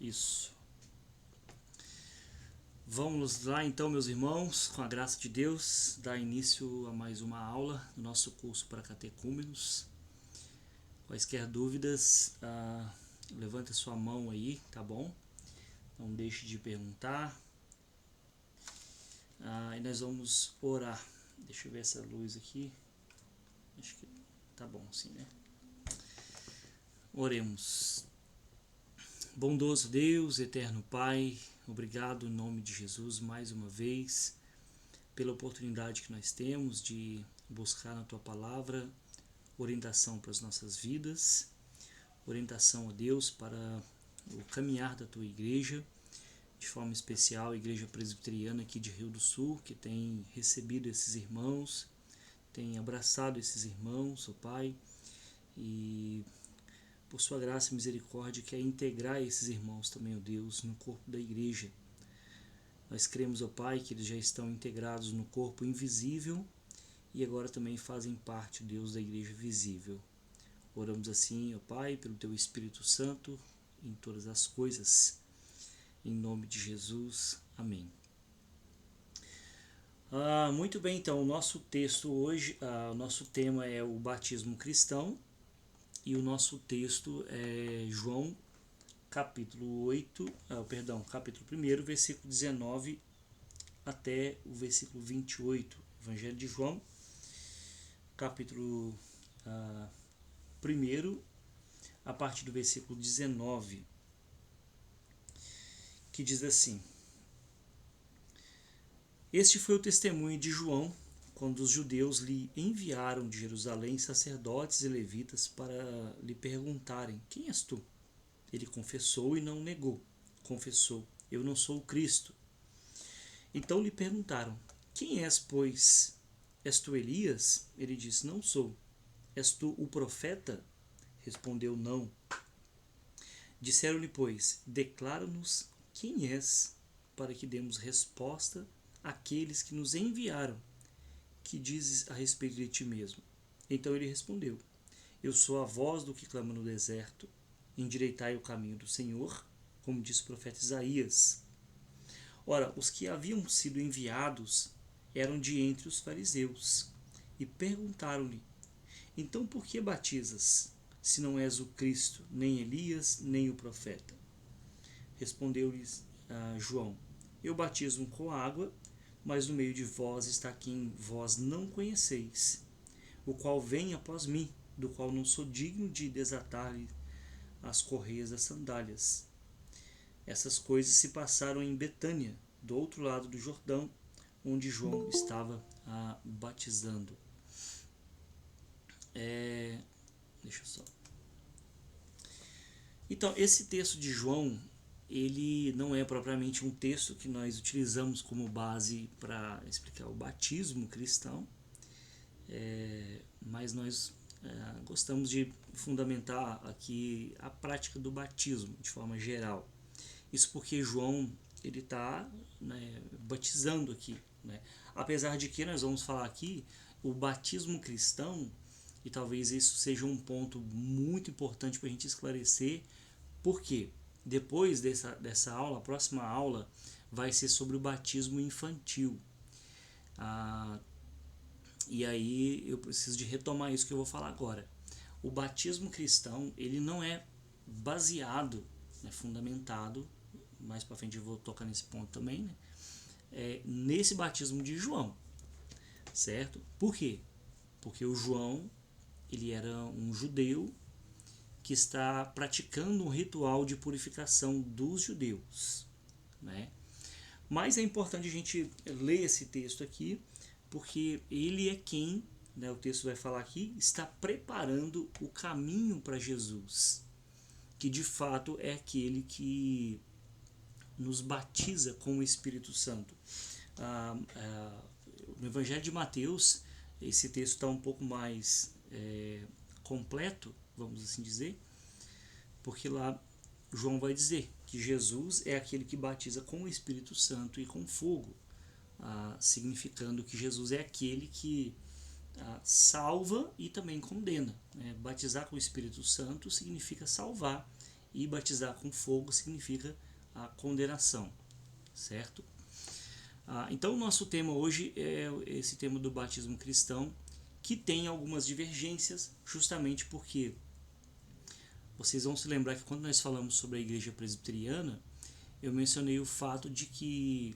Isso. Vamos lá então, meus irmãos, com a graça de Deus, dar início a mais uma aula do nosso curso para catecúmenos. Quaisquer dúvidas, levante a sua mão aí, tá bom? Não deixe de perguntar. E nós vamos orar. Deixa eu ver essa luz aqui. Acho que tá bom assim, né? Oremos. Bondoso Deus, eterno Pai, obrigado em nome de Jesus mais uma vez pela oportunidade que nós temos de buscar na Tua Palavra orientação para as nossas vidas, orientação a Deus para o caminhar da Tua Igreja, de forma especial a Igreja Presbiteriana aqui de Rio do Sul, que tem recebido esses irmãos, tem abraçado esses irmãos, ó Pai, e por sua graça e misericórdia, quer integrar esses irmãos também, ó Deus, no corpo da igreja. Nós cremos, ó Pai, que eles já estão integrados no corpo invisível e agora também fazem parte, ó Deus, da igreja visível. Oramos assim, ó Pai, pelo Teu Espírito Santo em todas as coisas. Em nome de Jesus. Amém. Muito bem, então, o nosso texto hoje, o nosso tema é o batismo cristão. E o nosso texto é João, capítulo 1, versículo 19 até o versículo 28. Evangelho de João, capítulo 1, a partir do versículo 19, que diz assim: Este foi o testemunho de João, quando os judeus lhe enviaram de Jerusalém sacerdotes e levitas para lhe perguntarem: Quem és tu? Ele confessou e não negou. Confessou: Eu não sou o Cristo. Então lhe perguntaram: Quem és, pois? És tu Elias? Ele disse: Não sou. És tu o profeta? Respondeu: Não. Disseram-lhe, pois: Declara-nos quem és, para que demos resposta àqueles que nos enviaram. Que dizes a respeito de ti mesmo? Então ele respondeu: Eu sou a voz do que clama no deserto, endireitai o caminho do Senhor, como diz o profeta Isaías. Ora, os que haviam sido enviados eram de entre os fariseus, e perguntaram-lhe: Então por que batizas, se não és o Cristo, nem Elias, nem o profeta? Respondeu-lhes João: Eu batizo com água, mas no meio de vós está quem vós não conheceis, o qual vem após mim, do qual não sou digno de desatar-lhe as correias das sandálias. Essas coisas se passaram em Betânia, do outro lado do Jordão, onde João estava batizando. Deixa eu só. Então, esse texto de João, ele não é propriamente um texto que nós utilizamos como base para explicar o batismo cristão, mas nós gostamos de fundamentar aqui a prática do batismo de forma geral. Isso porque João ele está batizando aqui, né? Apesar de que nós vamos falar aqui o batismo cristão, e talvez isso seja um ponto muito importante para a gente esclarecer, porque depois dessa aula, a próxima aula vai ser sobre o batismo infantil. E aí eu preciso de retomar isso que eu vou falar agora. O batismo cristão ele não é baseado, fundamentado, mais para frente eu vou tocar nesse ponto também, nesse batismo de João, certo? Por quê? Porque o João ele era um judeu que está praticando um ritual de purificação dos judeus, né? Mas é importante a gente ler esse texto aqui, porque ele é quem, o texto vai falar aqui, está preparando o caminho para Jesus, que de fato é aquele que nos batiza com o Espírito Santo. No Evangelho de Mateus, esse texto está um pouco mais completo, vamos assim dizer, porque lá João vai dizer que Jesus é aquele que batiza com o Espírito Santo e com fogo, significando que Jesus é aquele que salva e também condena. Batizar com o Espírito Santo significa salvar e batizar com fogo significa a condenação, certo? Então o nosso tema hoje é esse tema do batismo cristão, que tem algumas divergências, justamente porque vocês vão se lembrar que quando nós falamos sobre a igreja presbiteriana, eu mencionei o fato de que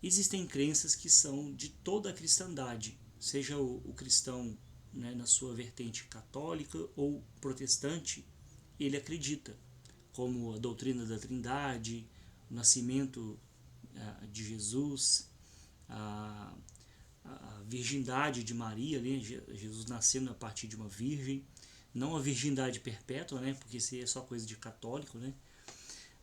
existem crenças que são de toda a cristandade, seja o cristão, né, na sua vertente católica ou protestante, ele acredita, como a doutrina da Trindade, o nascimento de Jesus, a virgindade de Maria, né? Jesus nascendo a partir de uma virgem, não a virgindade perpétua, né? Porque isso é só coisa de católico, né?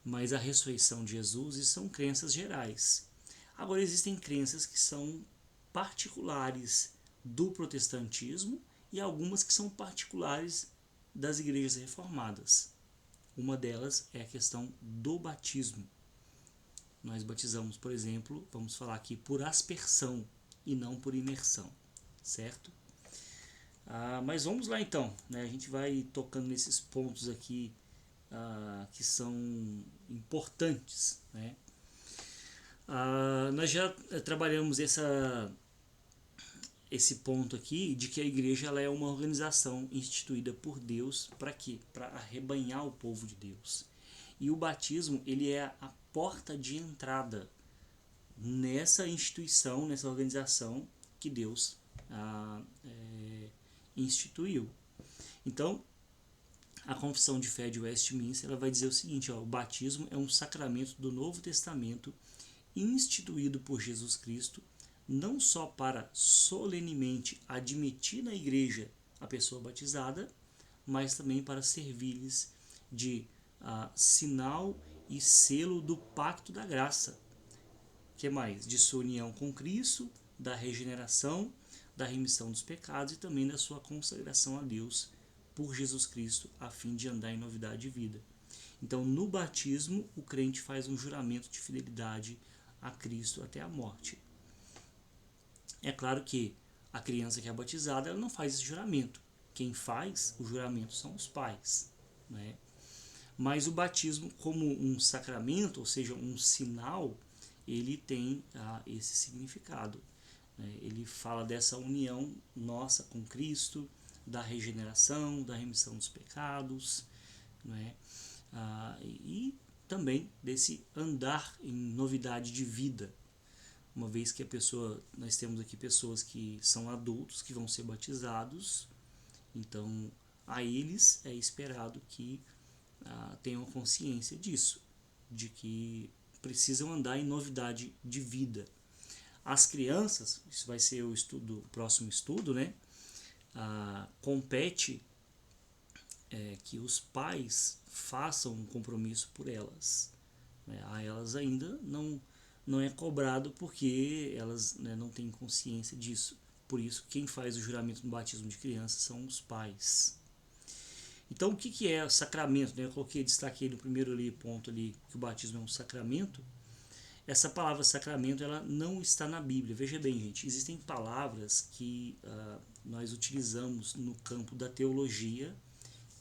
Mas a ressurreição de Jesus, e são crenças gerais. Agora existem crenças que são particulares do protestantismo e algumas que são particulares das igrejas reformadas. Uma delas é a questão do batismo. Nós batizamos, por exemplo, vamos falar aqui por aspersão e não por imersão, certo? Mas vamos lá então, né? A gente vai tocando nesses pontos aqui que são importantes, né? Nós já trabalhamos esse ponto aqui de que a igreja ela é uma organização instituída por Deus para quê? Para arrebanhar o povo de Deus. E o batismo ele é a porta de entrada nessa instituição, nessa organização que Deus instituiu. Então, a Confissão de Fé de Westminster ela vai dizer o seguinte: o batismo é um sacramento do Novo Testamento instituído por Jesus Cristo, não só para solenemente admitir na igreja a pessoa batizada, mas também para servir-lhes de sinal e selo do pacto da graça. Que mais? De sua união com Cristo, da regeneração, da remissão dos pecados e também da sua consagração a Deus por Jesus Cristo, a fim de andar em novidade de vida. Então, no batismo, o crente faz um juramento de fidelidade a Cristo até a morte. É claro que a criança que é batizada ela não faz esse juramento. Quem faz o juramento são os pais, né? Mas o batismo, como um sacramento, ou seja, um sinal, ele tem esse significado, né? Ele fala dessa união nossa com Cristo, da regeneração, da remissão dos pecados, né? E também desse andar em novidade de vida, uma vez que nós temos aqui pessoas que são adultos que vão ser batizados, então a eles é esperado que tenham consciência disso, de que precisam andar em novidade de vida. As crianças, isso vai ser o próximo estudo, né? Compete que os pais façam um compromisso por elas. Né? A elas ainda não é cobrado porque elas, né, não têm consciência disso. Por isso, quem faz o juramento no batismo de criança são os pais. Então, o que é sacramento? Né? Eu destaquei no primeiro ponto ali que o batismo é um sacramento. Essa palavra sacramento ela não está na Bíblia. Veja bem, gente, existem palavras que nós utilizamos no campo da teologia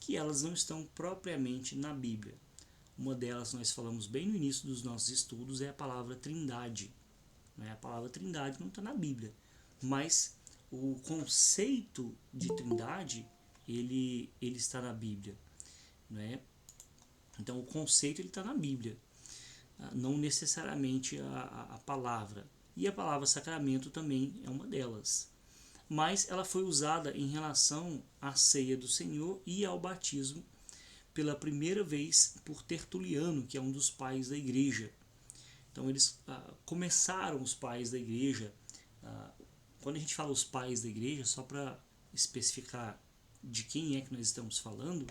que elas não estão propriamente na Bíblia. Uma delas nós falamos bem no início dos nossos estudos é a palavra trindade. Né? A palavra trindade não está na Bíblia, mas o conceito de trindade ele está na Bíblia. Né? Então o conceito ele está na Bíblia, não necessariamente a palavra. E a palavra sacramento também é uma delas. Mas ela foi usada em relação à ceia do Senhor e ao batismo pela primeira vez por Tertuliano, que é um dos pais da igreja. Então eles começaram, os pais da igreja. Quando a gente fala os pais da igreja, só para especificar de quem é que nós estamos falando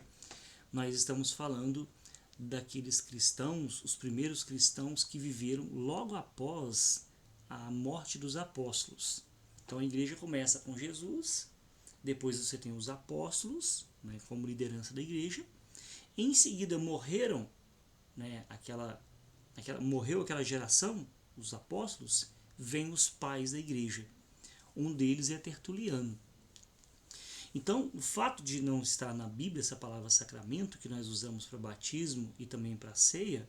daqueles cristãos, os primeiros cristãos que viveram logo após a morte dos apóstolos. Então a igreja começa com Jesus, depois você tem os apóstolos, né, como liderança da igreja. Em seguida morreram, né, morreu aquela geração, os apóstolos, vêm os pais da igreja. Um deles é Tertuliano. Então, o fato de não estar na Bíblia essa palavra sacramento, que nós usamos para batismo e também para ceia,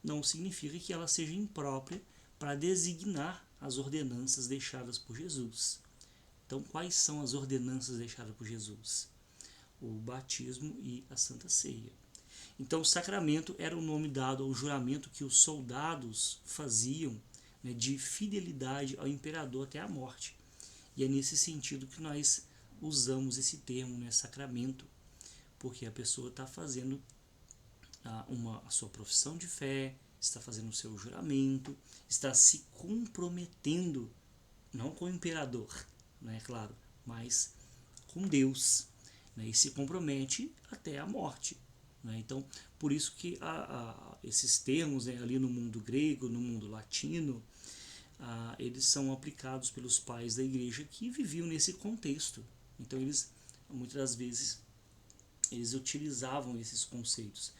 não significa que ela seja imprópria para designar as ordenanças deixadas por Jesus. Então, quais são as ordenanças deixadas por Jesus? O batismo e a Santa Ceia. Então, o sacramento era o nome dado ao juramento que os soldados faziam, né, de fidelidade ao imperador até a morte. E é nesse sentido que nós usamos esse termo, né, sacramento, porque a pessoa está fazendo a sua profissão de fé, está fazendo o seu juramento, está se comprometendo, não com o imperador, né, claro, mas com Deus, né, e se compromete até a morte. Né? Então, por isso que esses termos, né, ali no mundo grego, no mundo latino, eles são aplicados pelos pais da igreja que viviam nesse contexto. Então, eles, muitas das vezes, eles utilizavam esses conceitos.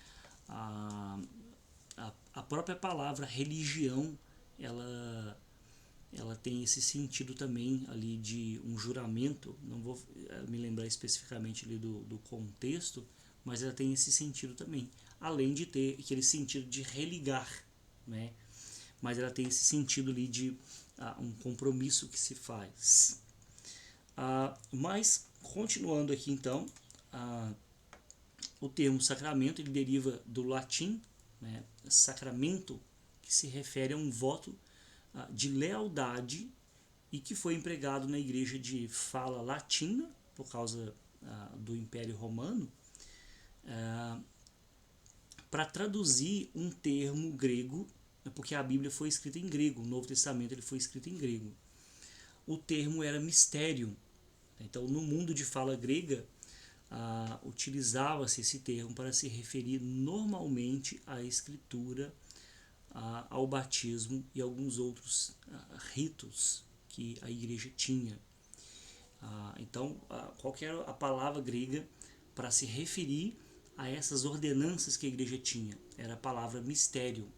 A própria palavra religião, ela tem esse sentido também ali de um juramento, não vou me lembrar especificamente ali do contexto, mas ela tem esse sentido também, além de ter aquele sentido de religar, né? Mas ela tem esse sentido ali de um compromisso que se faz. Mas, continuando aqui então, o termo sacramento ele deriva do latim, né, sacramento, que se refere a um voto de lealdade e que foi empregado na igreja de fala latina, por causa do Império Romano, para traduzir um termo grego, porque a Bíblia foi escrita em grego, o Novo Testamento ele foi escrito em grego. O termo era mistério. Então, no mundo de fala grega, utilizava-se esse termo para se referir normalmente à escritura, ao batismo e alguns outros ritos que a igreja tinha. Então, qual que era a palavra grega para se referir a essas ordenanças que a igreja tinha? Era a palavra mistério.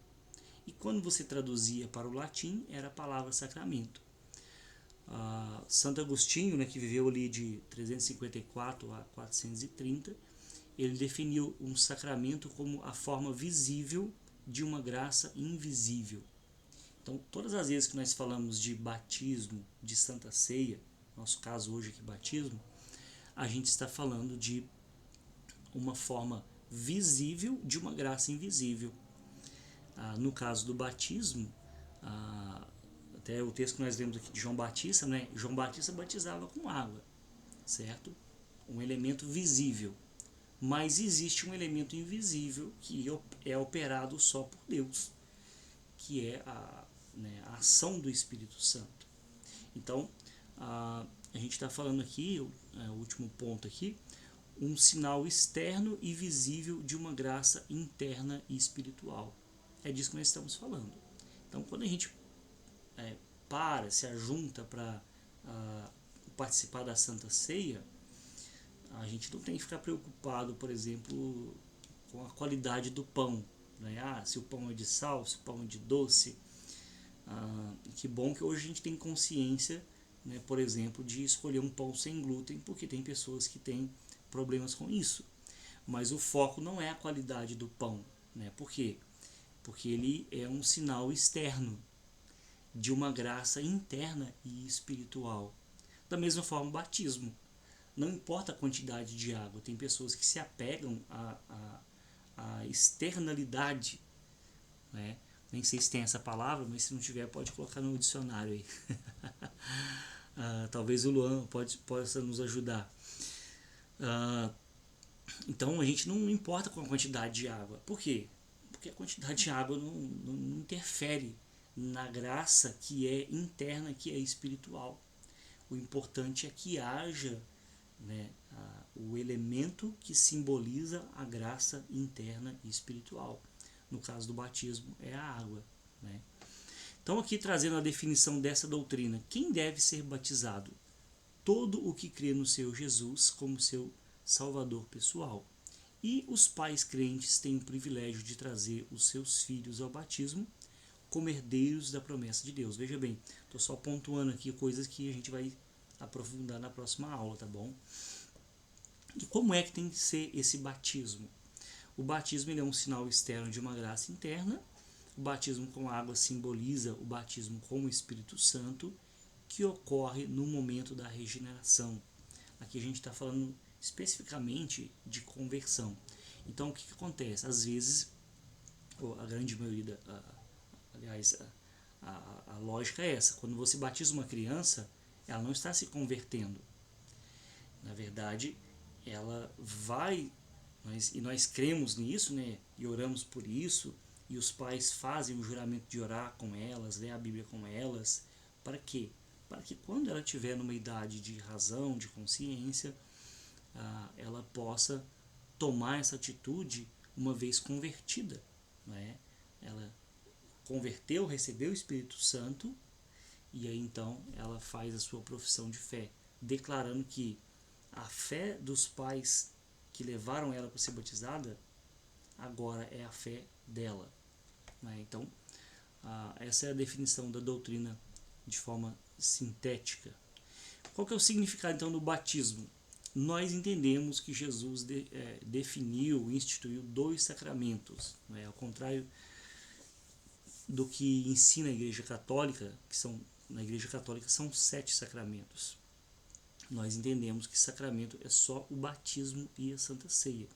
E quando você traduzia para o latim, era a palavra sacramento. Santo Agostinho, né, que viveu ali de 354 a 430, ele definiu um sacramento como a forma visível de uma graça invisível. Então, todas as vezes que nós falamos de batismo, de Santa Ceia, nosso caso hoje aqui batismo, a gente está falando de uma forma visível de uma graça invisível. No caso do batismo, até o texto que nós lemos aqui de João Batista, né? João Batista batizava com água, certo? Um elemento visível. Mas existe um elemento invisível que é operado só por Deus, que é a ação do Espírito Santo. Então, a gente está falando aqui, o último ponto aqui, um sinal externo e visível de uma graça interna e espiritual. É disso que nós estamos falando. Então, quando a gente se ajunta para participar da Santa Ceia, a gente não tem que ficar preocupado, por exemplo, com a qualidade do pão. Né? Se o pão é de sal, se o pão é de doce. Que bom que hoje a gente tem consciência, né, por exemplo, de escolher um pão sem glúten, porque tem pessoas que têm problemas com isso. Mas o foco não é a qualidade do pão. Né? Por quê? Porque ele é um sinal externo de uma graça interna e espiritual. Da mesma forma, o batismo. Não importa a quantidade de água, tem pessoas que se apegam à externalidade, né? Nem sei se tem essa palavra, mas se não tiver pode colocar no dicionário aí. Talvez o Luan possa nos ajudar. Então a gente não importa com a quantidade de água. Por quê? Porque a quantidade de água não interfere na graça que é interna, que é espiritual. O importante é que haja, né, o elemento que simboliza a graça interna e espiritual. No caso do batismo é a água. Né? Então aqui trazendo a definição dessa doutrina. Quem deve ser batizado? Todo o que crê no Senhor Jesus como seu Salvador pessoal. E os pais crentes têm o privilégio de trazer os seus filhos ao batismo como herdeiros da promessa de Deus. Veja bem, estou só pontuando aqui coisas que a gente vai aprofundar na próxima aula, tá bom? E como é que tem que ser esse batismo? O batismo ele é um sinal externo de uma graça interna. O batismo com água simboliza o batismo com o Espírito Santo, que ocorre no momento da regeneração. Aqui a gente está falando especificamente de conversão. Então, o que acontece? Às vezes, ou a grande maioria, aliás, a lógica é essa. Quando você batiza uma criança, ela não está se convertendo. Na verdade, ela vai, e nós cremos nisso, né? E oramos por isso, e os pais fazem o juramento de orar com elas, ler a Bíblia com elas. Para quê? Para que quando ela estiver numa idade de razão, de consciência, ela possa tomar essa atitude uma vez convertida. Né? Ela converteu, recebeu o Espírito Santo, e aí então ela faz a sua profissão de fé, declarando que a fé dos pais que levaram ela para ser batizada agora é a fé dela. Né? Então, essa é a definição da doutrina de forma sintética. Qual que é o significado então do batismo? Nós entendemos que Jesus definiu, instituiu 2 sacramentos, né? Ao contrário do que ensina a Igreja Católica, na Igreja Católica são 7 sacramentos. Nós entendemos que sacramento é só o batismo e a Santa Ceia.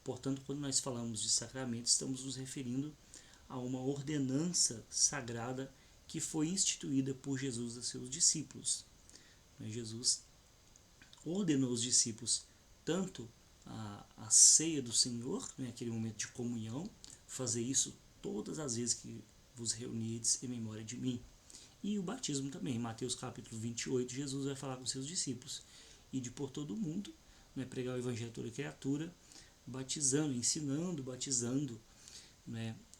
Portanto, quando nós falamos de sacramento, estamos nos referindo a uma ordenança sagrada que foi instituída por Jesus a seus discípulos. Jesus ordenou aos discípulos tanto a ceia do Senhor, aquele momento de comunhão, fazer isso todas as vezes que vos reunides em memória de mim. E o batismo também. Em Mateus capítulo 28, Jesus vai falar com seus discípulos: ide por todo o mundo, pregar o evangelho a toda criatura, batizando, ensinando, batizando,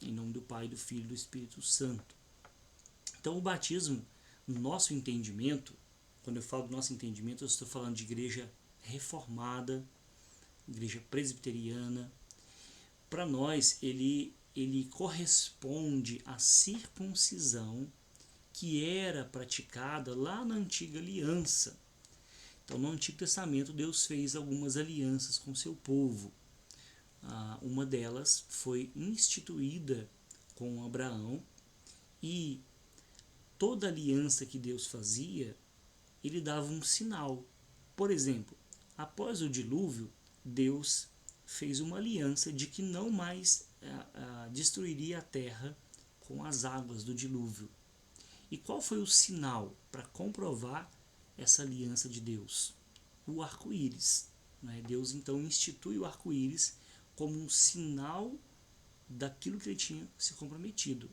em nome do Pai, do Filho e do Espírito Santo. Então o batismo, no nosso entendimento, quando eu falo do nosso entendimento, eu estou falando de igreja reformada, igreja presbiteriana. Para nós, ele corresponde à circuncisão que era praticada lá na antiga aliança. Então, no Antigo Testamento, Deus fez algumas alianças com seu povo. Uma delas foi instituída com Abraão, e toda aliança que Deus fazia, ele dava um sinal. Por exemplo, após o dilúvio, Deus fez uma aliança de que não mais destruiria a terra com as águas do dilúvio. E qual foi o sinal para comprovar essa aliança de Deus? O arco-íris. Deus então institui o arco-íris como um sinal daquilo que ele tinha se comprometido.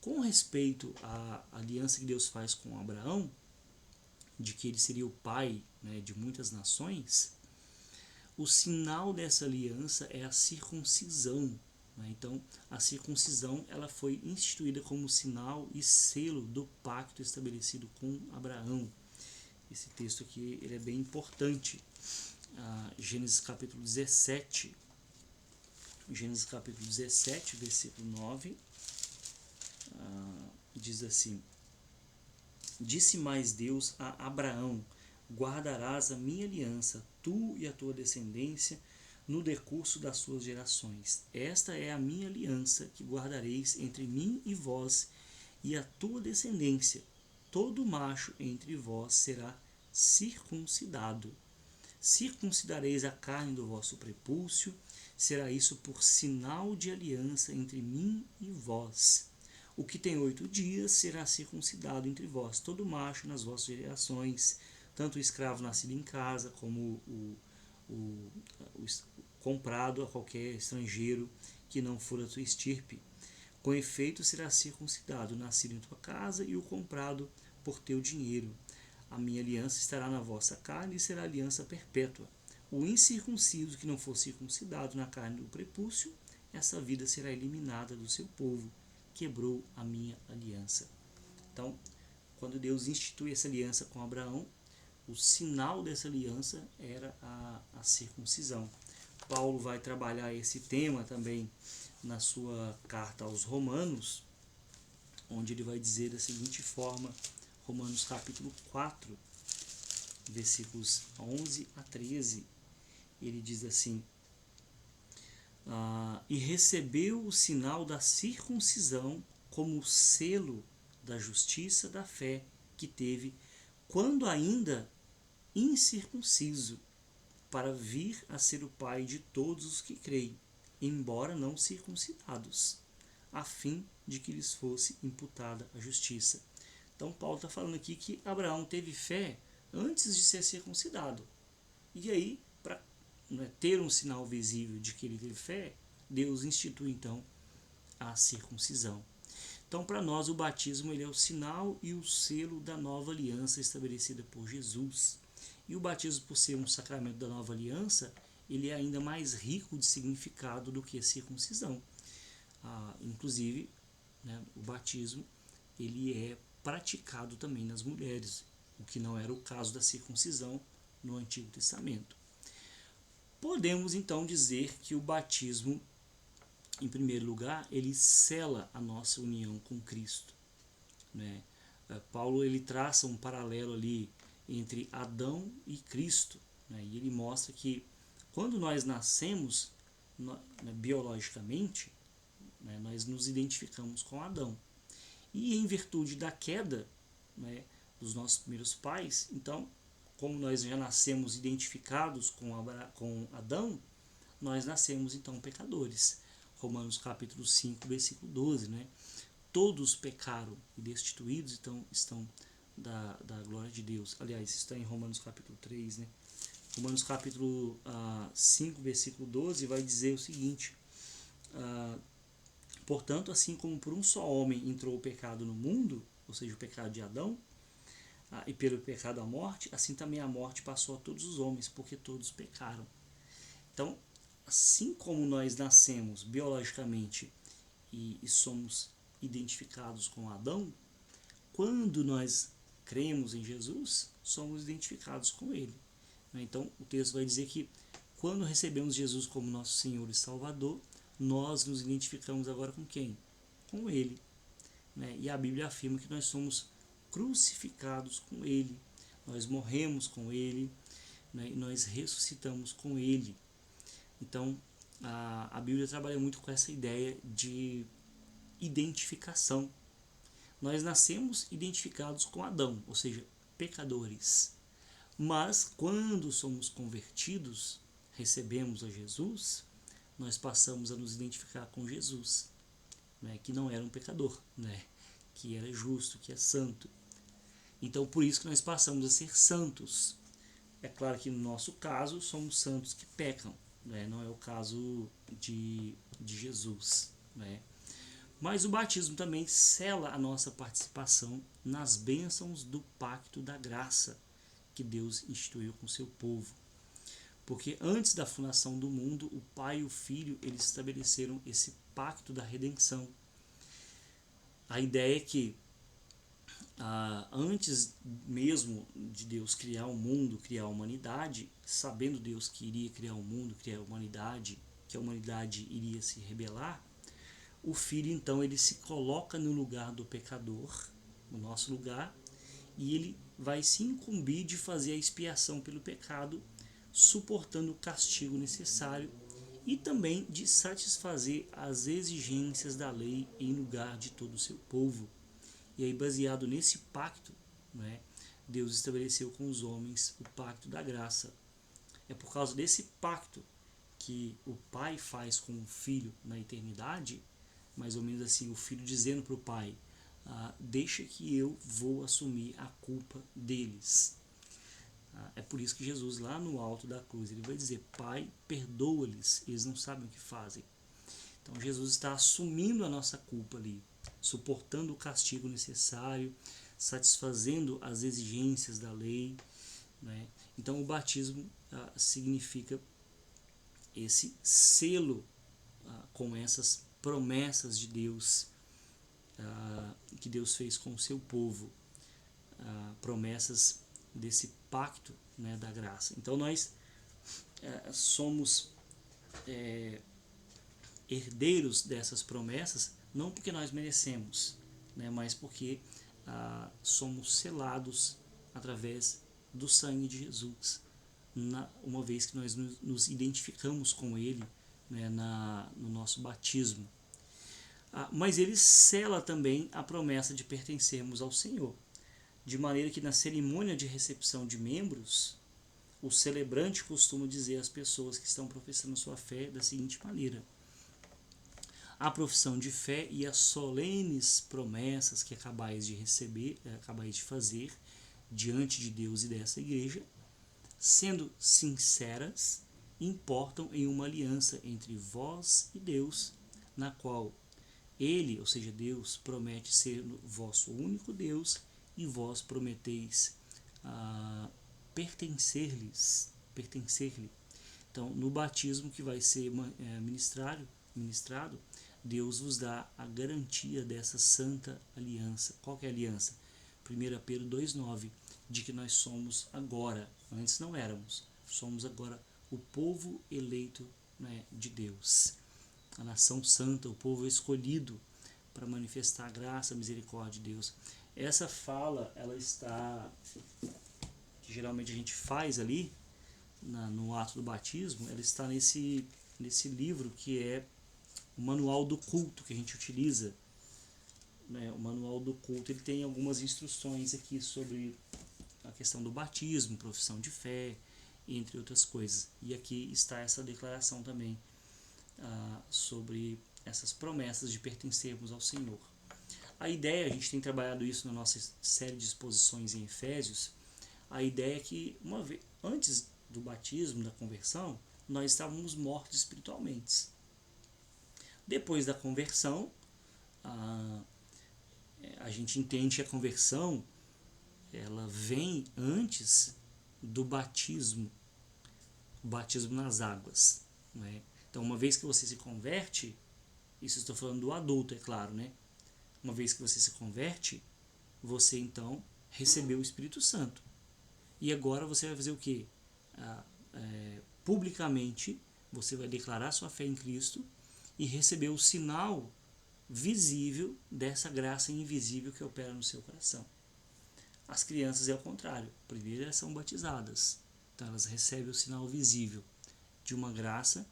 Com respeito à aliança que Deus faz com Abraão, de que ele seria o pai de muitas nações, o sinal dessa aliança é a circuncisão. Então, a circuncisão ela foi instituída como sinal e selo do pacto estabelecido com Abraão. Esse texto aqui ele é bem importante. Gênesis capítulo 17. Gênesis capítulo 17, versículo 9. Diz assim: disse mais Deus a Abraão: guardarás a minha aliança, tu e a tua descendência, no decurso das suas gerações. Esta é a minha aliança que guardareis entre mim e vós e a tua descendência. Todo macho entre vós será circuncidado. Circuncidareis a carne do vosso prepúcio, será isso por sinal de aliança entre mim e vós. O que tem 8 dias será circuncidado entre vós, todo macho nas vossas gerações, tanto o escravo nascido em casa, como o comprado a qualquer estrangeiro que não for da tua estirpe. Com efeito será circuncidado o nascido em tua casa e o comprado por teu dinheiro. A minha aliança estará na vossa carne e será aliança perpétua. O incircunciso que não for circuncidado na carne do prepúcio, essa vida será eliminada do seu povo. Quebrou a minha aliança. Então, quando Deus institui essa aliança com Abraão, o sinal dessa aliança era a circuncisão. Paulo vai trabalhar esse tema também na sua carta aos Romanos, onde ele vai dizer da seguinte forma, Romanos capítulo 4, versículos 11 a 13, ele diz assim: e recebeu o sinal da circuncisão como selo da justiça da fé que teve quando ainda incircunciso, para vir a ser o pai de todos os que creem, embora não circuncidados, a fim de que lhes fosse imputada a justiça. Então Paulo está falando aqui que Abraão teve fé antes de ser circuncidado. E aí, para ter um sinal visível de que ele teve fé, Deus institui então a circuncisão. Então, para nós, o batismo ele é o sinal e o selo da nova aliança estabelecida por Jesus. E o batismo, por ser um sacramento da nova aliança, ele é ainda mais rico de significado do que a circuncisão. Inclusive, né, o batismo ele é praticado também nas mulheres, o que não era o caso da circuncisão no Antigo Testamento. Podemos então dizer que o batismo, em primeiro lugar, ele sela a nossa união com Cristo, né? Paulo ele traça um paralelo ali entre Adão e Cristo, né? E ele mostra que quando nós nascemos biologicamente, né, nós nos identificamos com Adão. E em virtude da queda, né, dos nossos primeiros pais, então, como nós já nascemos identificados com Adão, nós nascemos então pecadores. Romanos capítulo 5, versículo 12, né? Todos pecaram e destituídos então estão da glória de Deus. Aliás, isso está em Romanos capítulo 3, né? Romanos capítulo 5, versículo 12 vai dizer o seguinte: portanto, assim como por um só homem entrou o pecado no mundo, ou seja, o pecado de Adão, e pelo pecado a morte, assim também a morte passou a todos os homens, porque todos pecaram. Então, assim como nós nascemos biologicamente e somos identificados com Adão, quando nós cremos em Jesus, somos identificados com ele. Então, o texto vai dizer que quando recebemos Jesus como nosso Senhor e Salvador, nós nos identificamos agora com quem? Com ele. E a Bíblia afirma que nós somos crucificados com ele, nós morremos com ele, e nós ressuscitamos com ele. Então, a Bíblia trabalha muito com essa ideia de identificação. Nós nascemos identificados com Adão, ou seja, pecadores. Mas, quando somos convertidos, recebemos a Jesus, nós passamos a nos identificar com Jesus, né, que não era um pecador, né, que era justo, que é santo. Então, por isso que nós passamos a ser santos. É claro que no nosso caso, somos santos que pecam, né? Não é o caso de Jesus, né? Mas o batismo também sela a nossa participação nas bênçãos do pacto da graça que Deus instituiu com seu povo. Porque antes da fundação do mundo, o Pai e o Filho eles estabeleceram esse pacto da redenção. A ideia é que antes mesmo de Deus criar o mundo, criar a humanidade, sabendo Deus que iria criar o mundo, criar a humanidade, que a humanidade iria se rebelar, o Filho então ele se coloca no lugar do pecador, no nosso lugar, e ele vai se incumbir de fazer a expiação pelo pecado, suportando o castigo necessário e também de satisfazer as exigências da lei em lugar de todo o seu povo. E aí, baseado nesse pacto, né, Deus estabeleceu com os homens o pacto da graça. É por causa desse pacto que o pai faz com o filho na eternidade, mais ou menos assim, o filho dizendo para o pai: deixa que eu vou assumir a culpa deles. É por isso que Jesus, lá no alto da cruz, ele vai dizer: Pai, perdoa-lhes, eles não sabem o que fazem. Então Jesus está assumindo a nossa culpa ali, suportando o castigo necessário, satisfazendo as exigências da lei, né? Então o batismo significa esse selo com essas promessas de Deus, que Deus fez com o seu povo, promessas desse pacto, né, da graça. Então nós somos herdeiros dessas promessas, não porque nós merecemos, né, mas porque somos selados através do sangue de Jesus, uma vez que nós nos identificamos com ele, né, no nosso batismo. Mas ele sela também a promessa de pertencermos ao Senhor, de maneira que na cerimônia de recepção de membros, o celebrante costuma dizer às pessoas que estão professando sua fé da seguinte maneira: a profissão de fé e as solenes promessas que acabais de receber, acabais de fazer diante de Deus e dessa igreja, sendo sinceras, importam em uma aliança entre vós e Deus, na qual ele, ou seja, Deus, promete ser vosso único Deus e vós prometeis pertencer-lhe. Então, no batismo que vai ser ministrado, Deus vos dá a garantia dessa santa aliança. Qual que é a aliança? 1 Pedro 2,9, de que nós somos agora, antes não éramos, somos agora o povo eleito, né, de Deus, a nação santa, o povo escolhido para manifestar a graça, a misericórdia de Deus. Essa fala, ela está, que geralmente a gente faz ali, no ato do batismo, ela está nesse livro que é o manual do culto que a gente utiliza, né? O manual do culto, ele tem algumas instruções aqui sobre a questão do batismo, profissão de fé, entre outras coisas. E aqui está essa declaração também sobre essas promessas de pertencermos ao Senhor. A ideia, a gente tem trabalhado isso na nossa série de exposições em Efésios, a ideia é que antes do batismo, da conversão, nós estávamos mortos espiritualmente. Depois da conversão, a gente entende que a conversão ela vem antes do batismo, o batismo nas águas, né? Então, uma vez que você se converte, isso estou falando do adulto, é claro, né? Uma vez que você se converte, você então recebeu o Espírito Santo. E agora você vai fazer o quê? Publicamente, você vai declarar sua fé em Cristo e receber o sinal visível dessa graça invisível que opera no seu coração. As crianças é o contrário. Primeiro elas são batizadas. Então elas recebem o sinal visível de uma graça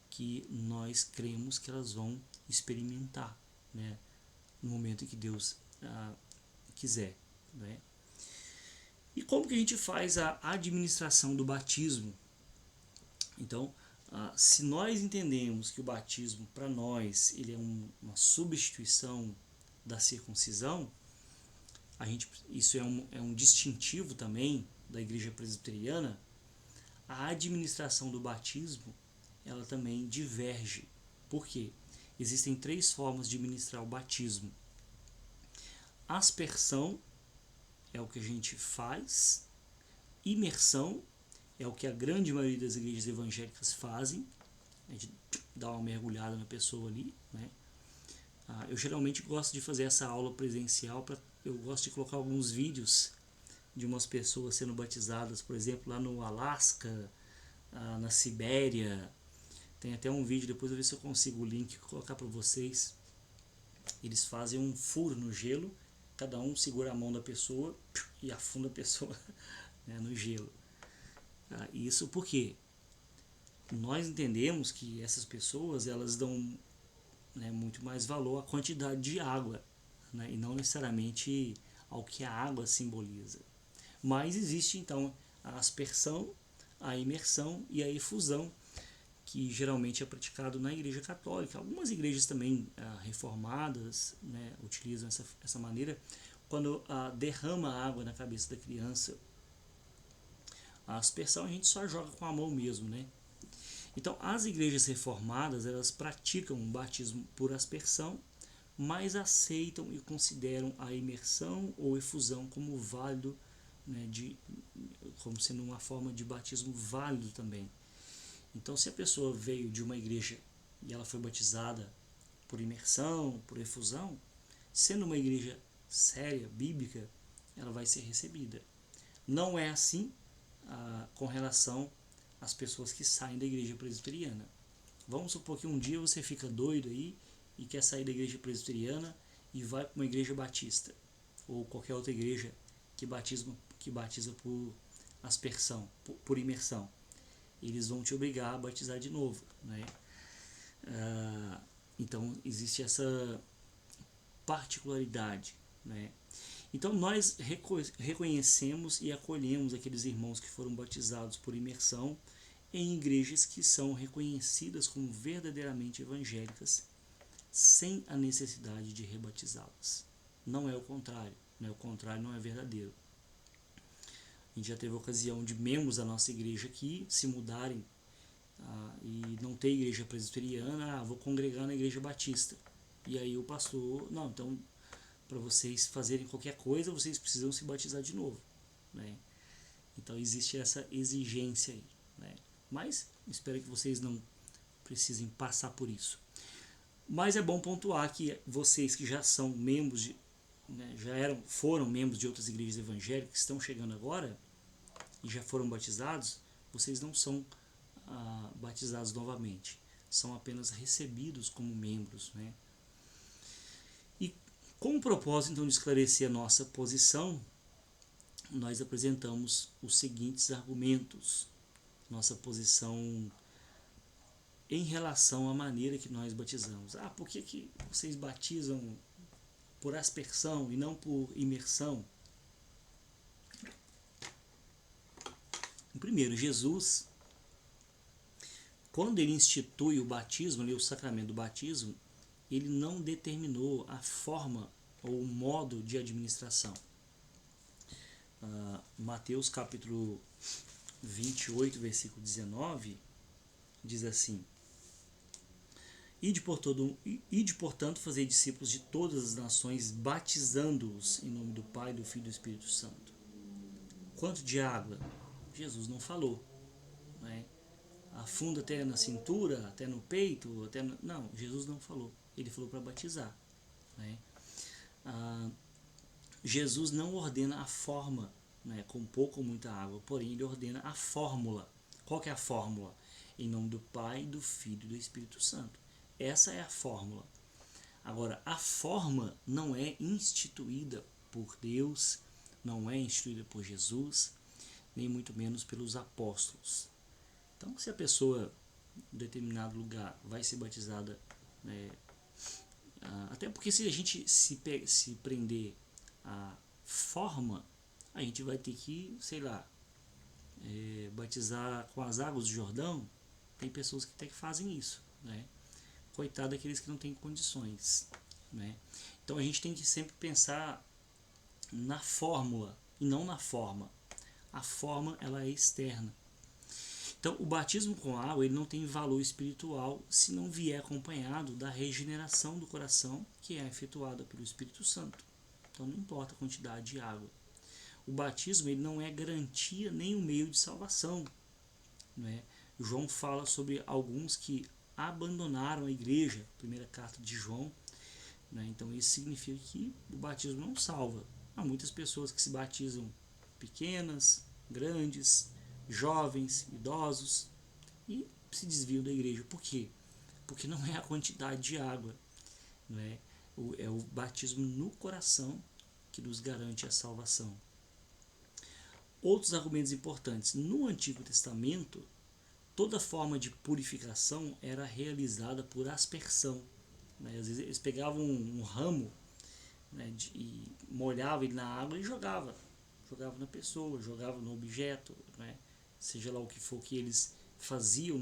que nós cremos que elas vão experimentar, né, no momento em que Deus quiser, né? E como que a gente faz a administração do batismo? Então, se nós entendemos que o batismo para nós ele é uma substituição da circuncisão, isso é um distintivo também da igreja presbiteriana. A administração do batismo ela também diverge. Por quê? Existem 3 formas de ministrar o batismo. Aspersão é o que a gente faz, imersão é o que a grande maioria das igrejas evangélicas fazem, a gente dá uma mergulhada na pessoa ali, né? Eu geralmente gosto de fazer essa aula presencial, eu gosto de colocar alguns vídeos de umas pessoas sendo batizadas, por exemplo, lá no Alasca, na Sibéria. Tem até um vídeo, depois eu ver se eu consigo o link colocar para vocês. Eles fazem um furo no gelo, cada um segura a mão da pessoa e afunda a pessoa, né, no gelo. Isso porque nós entendemos que essas pessoas elas dão, né, muito mais valor à quantidade de água, né, e não necessariamente ao que a água simboliza. Mas existe então a aspersão, a imersão e a efusão, que geralmente é praticado na Igreja Católica. Algumas igrejas também reformadas, né, utilizam essa maneira. Quando derrama água na cabeça da criança, a aspersão a gente só joga com a mão mesmo, né? Então, as igrejas reformadas, elas praticam um batismo por aspersão, mas aceitam e consideram a imersão ou efusão como válido, né, como sendo uma forma de batismo válido também. Então, se a pessoa veio de uma igreja e ela foi batizada por imersão, por efusão, sendo uma igreja séria, bíblica, ela vai ser recebida. Não é assim com relação às pessoas que saem da igreja presbiteriana. Vamos supor que um dia você fica doido aí e quer sair da igreja presbiteriana e vai para uma igreja batista ou qualquer outra igreja que batiza por aspersão, por imersão. Eles vão te obrigar a batizar de novo, né? Então existe essa particularidade, né? Então nós reconhecemos e acolhemos aqueles irmãos que foram batizados por imersão em igrejas que são reconhecidas como verdadeiramente evangélicas, sem a necessidade de rebatizá-las. Não é o contrário, né? O contrário não é verdadeiro. A gente já teve a ocasião de membros da nossa igreja aqui se mudarem e não ter igreja presbiteriana, vou congregar na igreja batista. E aí o pastor, não, então para vocês fazerem qualquer coisa, vocês precisam se batizar de novo, né? Então existe essa exigência aí, né? Mas espero que vocês não precisem passar por isso. Mas é bom pontuar que vocês que já são membros de, né, foram membros de outras igrejas evangélicas que estão chegando agora e já foram batizados, vocês não são batizados novamente, são apenas recebidos como membros, né? E com o propósito então de esclarecer a nossa posição, nós apresentamos os seguintes argumentos. Nossa posição em relação à maneira que nós batizamos. Por que vocês batizam por aspersão e não por imersão? Primeiro, Jesus, quando ele institui o batismo, o sacramento do batismo, ele não determinou a forma ou o modo de administração. Mateus capítulo 28, versículo 19, diz assim: Ide, portanto, fazer discípulos de todas as nações, batizando-os em nome do Pai, do Filho e do Espírito Santo. Quanto de água? Jesus não falou, né? Afunda até na cintura, até no peito, não, Jesus não falou. Ele falou para batizar, né? Jesus não ordena a forma, né, com pouca ou muita água, porém ele ordena a fórmula. Qual que é a fórmula? Em nome do Pai, do Filho e do Espírito Santo. Essa é a fórmula. Agora, a forma não é instituída por Deus, não é instituída por Jesus, nem muito menos pelos apóstolos. Então, se a pessoa em determinado lugar vai ser batizada, né, até porque se a gente se prender à forma, a gente vai ter que, sei lá, batizar com as águas do Jordão. Tem pessoas que até que fazem isso, né? Coitado daqueles que não têm condições, né? Então a gente tem que sempre pensar na fórmula e não na forma. A forma, ela é externa. Então o batismo com água, ele não tem valor espiritual se não vier acompanhado da regeneração do coração, que é efetuada pelo Espírito Santo. Então não importa a quantidade de água. O batismo, ele não é garantia nem um meio de salvação, né? João fala sobre alguns que abandonaram a igreja, primeira carta de João, né? Então isso significa que o batismo não salva. Há muitas pessoas que se batizam pequenas, grandes, jovens, idosos e se desviam da igreja. Por quê? Porque não é a quantidade de água, né? É o batismo no coração que nos garante a salvação. Outros argumentos importantes. No Antigo Testamento, toda forma de purificação era realizada por aspersão, né? Às vezes eles pegavam um ramo, né, e molhavam ele na água e jogavam na pessoa, jogavam no objeto, né? Seja lá o que for que eles faziam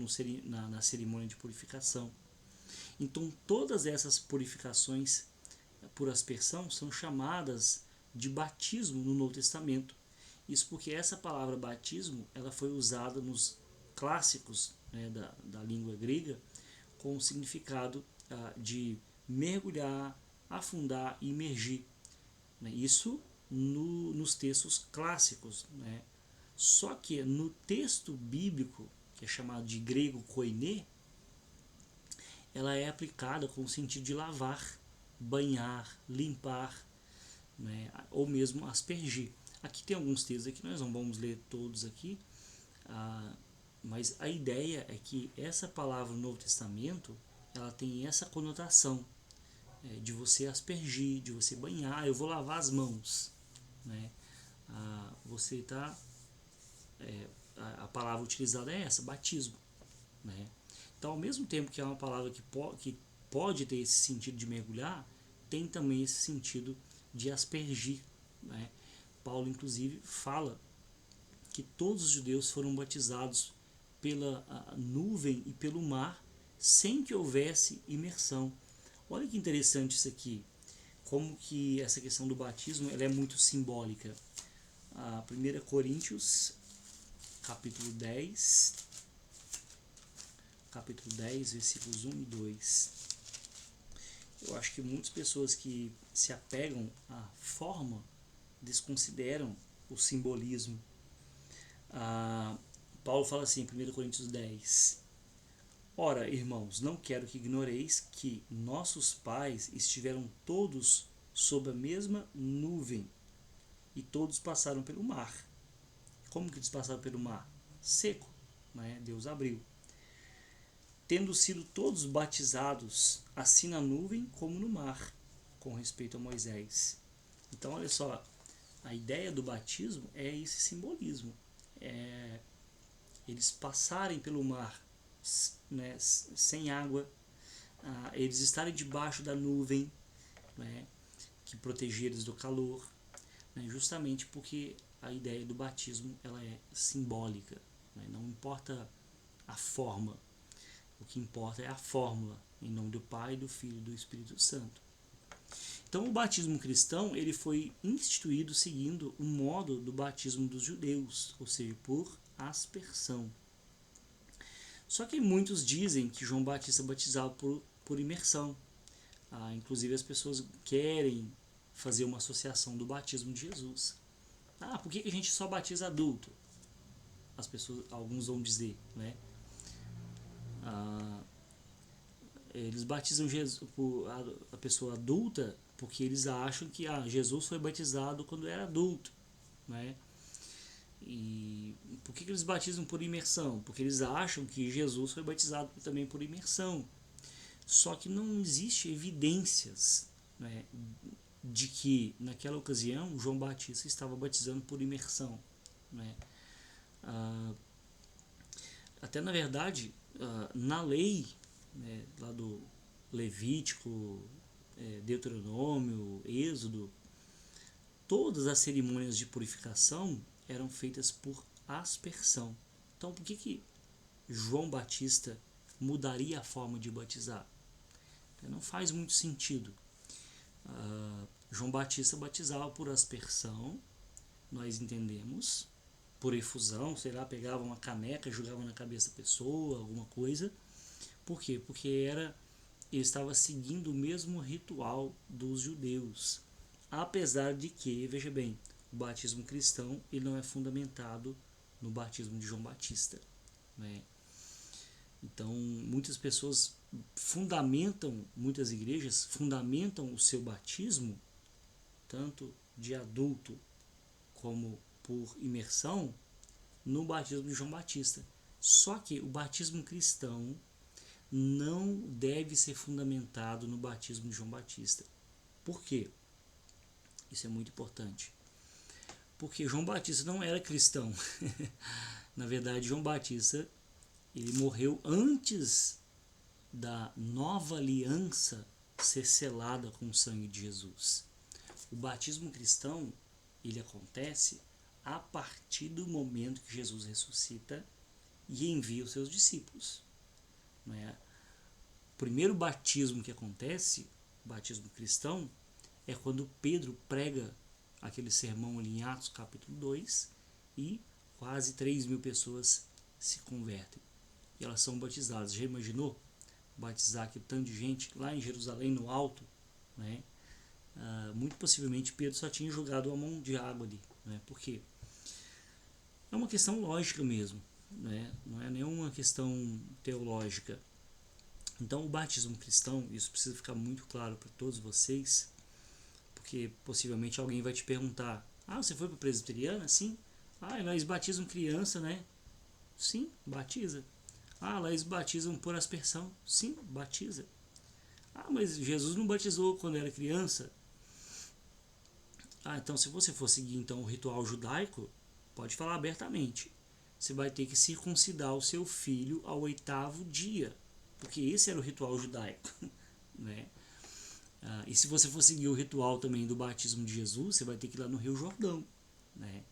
na cerimônia de purificação. Então todas essas purificações por aspersão são chamadas de batismo no Novo Testamento. Isso porque essa palavra batismo, ela foi usada nos clássicos, né, da língua grega com o significado de mergulhar, afundar e imergir, né? Isso nos textos clássicos, né? Só que no texto bíblico, que é chamado de grego koiné, ela é aplicada com o sentido de lavar, banhar, limpar, né? Ou mesmo aspergir. Aqui tem alguns textos aqui, nós não vamos ler todos aqui, mas a ideia é que essa palavra no Novo Testamento, ela tem essa conotação, de você aspergir, de você banhar. Eu vou lavar as mãos, né? Você está a palavra utilizada é essa, batismo, né? Então, ao mesmo tempo que é uma palavra que pode ter esse sentido de mergulhar, tem também esse sentido de aspergir, né? Paulo, inclusive, fala que todos os judeus foram batizados pela nuvem e pelo mar, sem que houvesse imersão. Olha que interessante isso aqui, como que essa questão do batismo ela é muito simbólica. 1 Coríntios, capítulo 10, versículos 1 e 2. Eu acho que muitas pessoas que se apegam à forma desconsideram o simbolismo. Paulo fala assim, em 1 Coríntios 10: Ora, irmãos, não quero que ignoreis que nossos pais estiveram todos sob a mesma nuvem e todos passaram pelo mar. Como que eles passaram pelo mar? Seco, né? Deus abriu. Tendo sido todos batizados, assim na nuvem como no mar, com respeito a Moisés. Então, olha só, a ideia do batismo é esse simbolismo. Eles passarem pelo mar, né, sem água, eles estarem debaixo da nuvem, né, que protegia eles do calor, né, justamente porque a ideia do batismo ela é simbólica, né, não importa a forma, o que importa é a fórmula, em nome do Pai, do Filho e do Espírito Santo. Então, o batismo cristão ele foi instituído seguindo o modo do batismo dos judeus, ou seja, por aspersão. Só que muitos dizem que João Batista batizava por imersão. Inclusive as pessoas querem fazer uma associação do batismo de Jesus. Por que a gente só batiza adulto? Alguns vão dizer, né? Eles batizam a pessoa adulta porque eles acham que Jesus foi batizado quando era adulto, né? E por que eles batizam por imersão? Porque eles acham que Jesus foi batizado também por imersão. Só que não existe evidências, né, de que naquela ocasião João Batista estava batizando por imersão, né? Até na verdade, na lei, né, lá do Levítico, Deuteronômio, Êxodo, todas as cerimônias de purificação eram feitas por aspersão. Então, por que João Batista mudaria a forma de batizar? Não faz muito sentido. João Batista batizava por aspersão, nós entendemos, por efusão, sei lá, pegava uma caneca, jogava na cabeça da pessoa, alguma coisa. Por quê? Porque ele estava seguindo o mesmo ritual dos judeus. Apesar de que, veja bem, o batismo cristão ele não é fundamentado no batismo de João Batista, né? Então, muitas pessoas muitas igrejas fundamentam o seu batismo, tanto de adulto como por imersão, no batismo de João Batista. Só que o batismo cristão não deve ser fundamentado no batismo de João Batista. Por quê? Isso é muito importante. Porque João Batista não era cristão. Na verdade, João Batista ele morreu antes da nova aliança ser selada com o sangue de Jesus. O batismo cristão ele acontece a partir do momento que Jesus ressuscita e envia os seus discípulos. Não é? O primeiro batismo que acontece, o batismo cristão, é quando Pedro prega aquele sermão ali em Atos capítulo 2 e quase 3.000 pessoas se convertem. E elas são batizadas. Já imaginou batizar aquele tanto de gente lá em Jerusalém, no alto? Né? Muito possivelmente Pedro só tinha jogado uma mão de água ali. Né? Por quê? É uma questão lógica mesmo. Né? Não é nenhuma questão teológica. Então o batismo cristão, isso precisa ficar muito claro para todos vocês, porque possivelmente alguém vai te perguntar: você foi para a presbiteriana? Sim. Eles batizam criança, né? Sim, batiza. Lá eles batizam por aspersão? Sim, batiza. Mas Jesus não batizou quando era criança? Então se você for seguir então o ritual judaico, pode falar abertamente. você vai ter que circuncidar o seu filho ao 8º dia, porque esse era o ritual judaico, né? E se você for seguir o ritual também do batismo de Jesus, você vai ter que ir lá no Rio Jordão, né?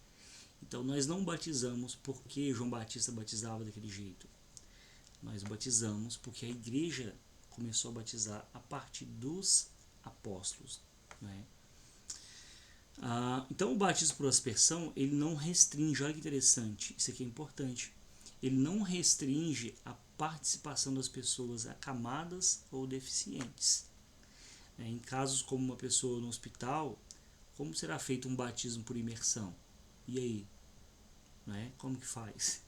Então nós não batizamos porque João Batista batizava daquele jeito. Nós batizamos porque a igreja começou a batizar a partir dos apóstolos, né? Então o batismo por aspersão, ele não restringe, olha que interessante, isso aqui é importante, ele não restringe a participação das pessoas acamadas ou deficientes. Em casos como uma pessoa no hospital, como será feito um batismo por imersão? E aí? Né? Como que faz?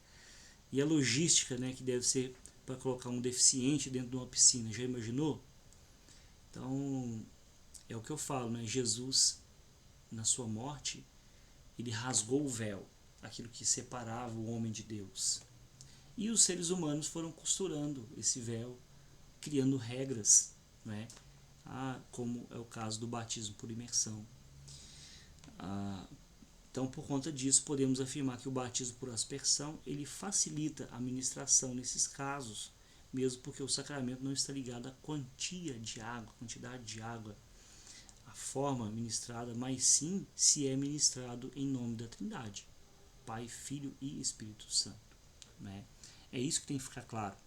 E a logística, né, que deve ser para colocar um deficiente dentro de uma piscina, já imaginou? Então, é o que eu falo, né? Jesus, na sua morte, ele rasgou o véu, aquilo que separava o homem de Deus. E os seres humanos foram costurando esse véu, criando regras, né? Como é o caso do batismo por imersão. Então, por conta disso, podemos afirmar que o batismo por aspersão ele facilita a ministração nesses casos, mesmo porque o sacramento não está ligado à quantia de água, quantidade de água, a forma ministrada, mas sim se é ministrado em nome da Trindade, Pai, Filho e Espírito Santo, né? É isso que tem que ficar claro.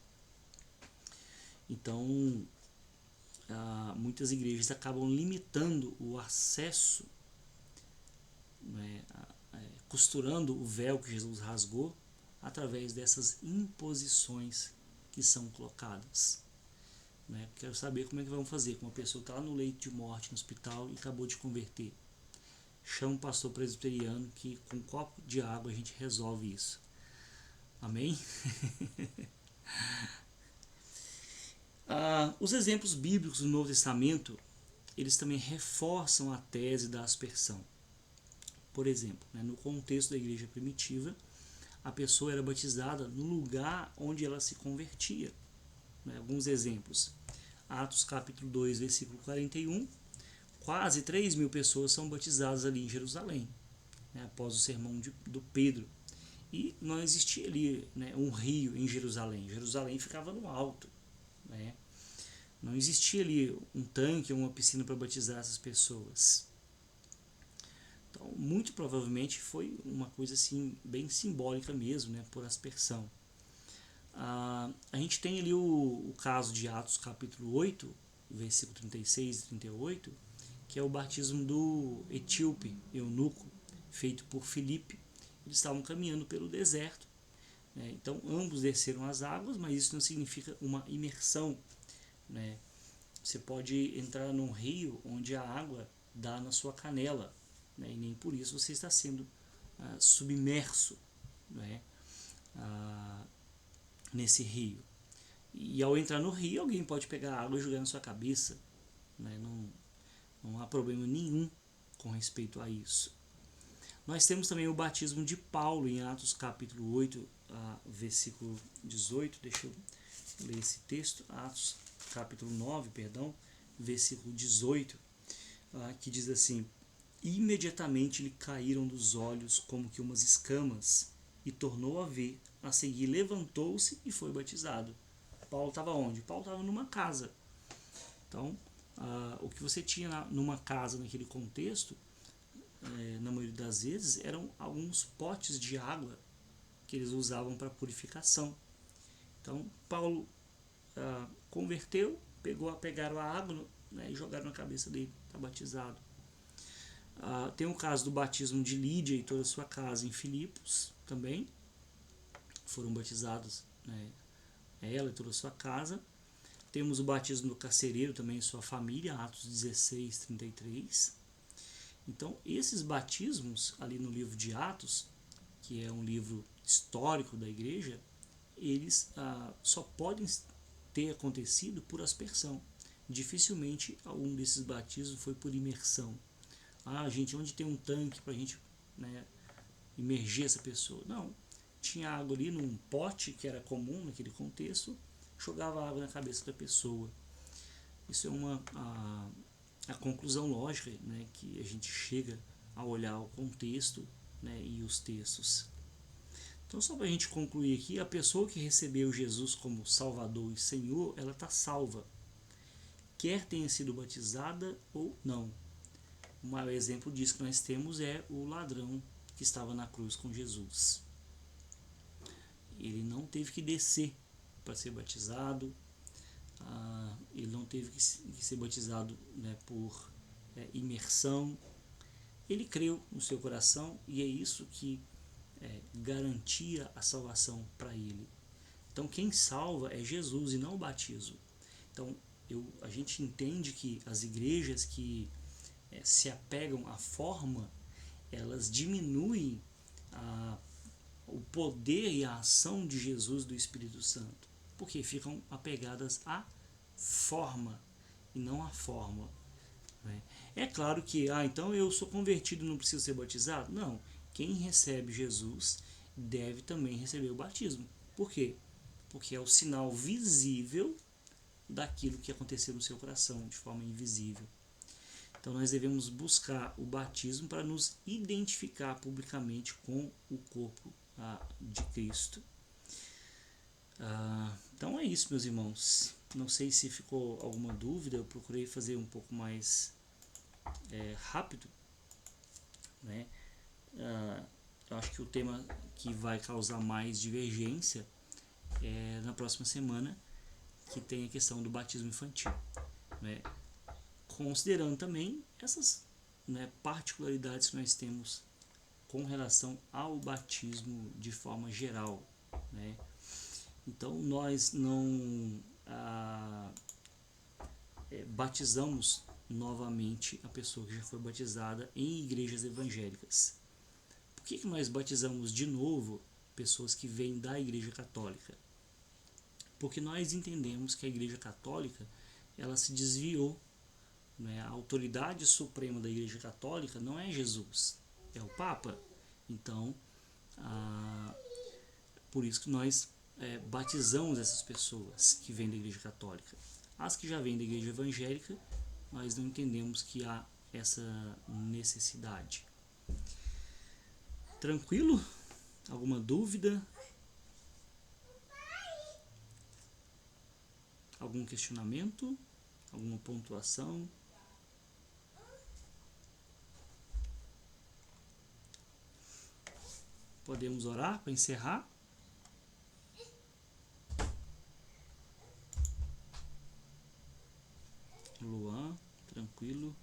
Então, muitas igrejas acabam limitando o acesso, né, costurando o véu que Jesus rasgou através dessas imposições que são colocadas, né? Quero saber como é que vamos fazer com uma pessoa que está lá no leito de morte no hospital e acabou de converter. Chama um pastor presbiteriano que com um copo de água a gente resolve isso. Amém? Os exemplos bíblicos do Novo Testamento, eles também reforçam a tese da aspersão. Por exemplo, né, no contexto da igreja primitiva, a pessoa era batizada no lugar onde ela se convertia. Né? Alguns exemplos. Atos capítulo 2, versículo 41. Quase 3.000 pessoas são batizadas ali em Jerusalém, né, após o sermão do Pedro. E não existia ali, né, um rio em Jerusalém. Jerusalém ficava no alto. Né? Não existia ali um tanque ou uma piscina para batizar essas pessoas. Então, muito provavelmente foi uma coisa assim bem simbólica mesmo, né, por aspersão. A gente tem ali o caso de Atos capítulo 8, versículo 36 e 38, que é o batismo do etíope, eunuco, feito por Filipe. Eles estavam caminhando pelo deserto, né? Então ambos desceram as águas, mas isso não significa uma imersão, né? Você pode entrar num rio onde a água dá na sua canela, né? E nem por isso você está sendo submerso, né? Nesse rio. E ao entrar no rio, alguém pode pegar a água e jogar na sua cabeça, né? Não há problema nenhum com respeito a isso. Nós temos também o batismo de Paulo em Atos capítulo 8, versículo 18. Deixa eu ler esse texto. Atos capítulo 9, perdão, versículo 18, que diz assim: imediatamente lhe caíram dos olhos como que umas escamas, e tornou a ver. A seguir levantou-se e foi batizado. Paulo estava onde? Paulo estava numa casa. Então, o que você tinha numa casa naquele contexto, na maioria das vezes, eram alguns potes de água que eles usavam para purificação. Então, Paulo converteu, pegaram a água, né, e jogaram na cabeça dele, está batizado. Tem o caso do batismo de Lídia e toda a sua casa em Filipos também. Foram batizados, né, ela e toda a sua casa. Temos o batismo do carcereiro também e sua família, Atos 16, 33. Então, esses batismos ali no livro de Atos, que é um livro histórico da igreja, eles só podem ter acontecido por aspersão. Dificilmente algum desses batismos foi por imersão. Gente, onde tem um tanque para a gente, né, imergir essa pessoa? Não. Tinha água ali num pote que era comum naquele contexto, jogava água na cabeça da pessoa. Isso é a conclusão lógica, né, que a gente chega a olhar o contexto, né, e os textos. Então, só para a gente concluir aqui, a pessoa que recebeu Jesus como Salvador e Senhor, ela está salva, quer tenha sido batizada ou não. O maior exemplo disso que nós temos é o ladrão que estava na cruz com Jesus. Ele não teve que descer para ser batizado, ele não teve que ser batizado, né, por imersão. Ele creu no seu coração e é isso que garantia a salvação para ele. Então quem salva é Jesus e não o batismo. Então a gente entende que as igrejas que se apegam à forma, elas diminuem o poder e a ação de Jesus, do Espírito Santo, porque ficam apegadas à forma e não à fórmula. Né? É claro que, então eu sou convertido e não preciso ser batizado? Não. Quem recebe Jesus deve também receber o batismo. Por quê? Porque é o sinal visível daquilo que aconteceu no seu coração, de forma invisível. Então nós devemos buscar o batismo para nos identificar publicamente com o corpo de Cristo. Então é isso, meus irmãos. Não sei se ficou alguma dúvida, eu procurei fazer um pouco mais rápido, né? Eu acho que o tema que vai causar mais divergência é na próxima semana, que tem a questão do batismo infantil, né? Considerando também essas, né, particularidades que nós temos com relação ao batismo de forma geral, né? Então nós não batizamos novamente a pessoa que já foi batizada em igrejas evangélicas. Por que nós batizamos de novo pessoas que vêm da Igreja Católica? Porque nós entendemos que a Igreja Católica ela se desviou, né? A autoridade suprema da Igreja Católica não é Jesus, é o Papa. Então, por isso que nós batizamos essas pessoas que vêm da Igreja Católica. As que já vêm da Igreja Evangélica, nós não entendemos que há essa necessidade. Tranquilo? Alguma dúvida? Algum questionamento? Alguma pontuação? Podemos orar para encerrar? Luan, tranquilo.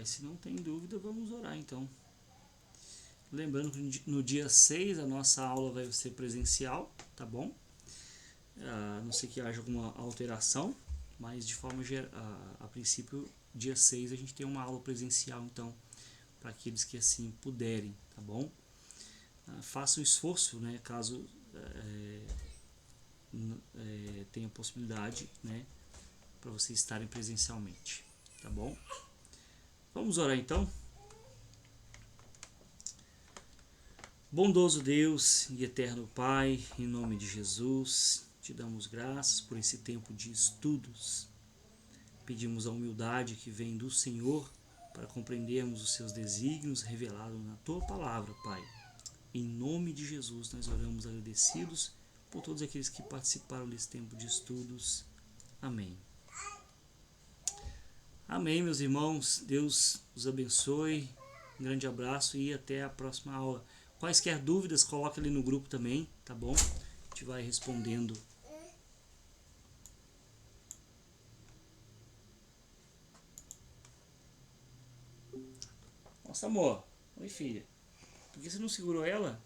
Se não tem dúvida, vamos orar então. Lembrando que no dia 6 a nossa aula vai ser presencial, tá bom? A não ser que haja alguma alteração, mas de forma geral, a princípio, dia 6 a gente tem uma aula presencial, então, para aqueles que assim puderem, tá bom? Faça o esforço, né, caso tenha possibilidade, né, para vocês estarem presencialmente, tá bom? Vamos orar então. Bondoso Deus e eterno Pai, em nome de Jesus, te damos graças por esse tempo de estudos. Pedimos a humildade que vem do Senhor para compreendermos os seus desígnios revelados na tua palavra, Pai. Em nome de Jesus, nós oramos agradecidos por todos aqueles que participaram desse tempo de estudos. Amém. Amém, meus irmãos. Deus os abençoe. Um grande abraço e até a próxima aula. Quaisquer dúvidas, coloque ali no grupo também, tá bom? A gente vai respondendo. Nossa, amor. Oi, filha. Por que você não segurou ela?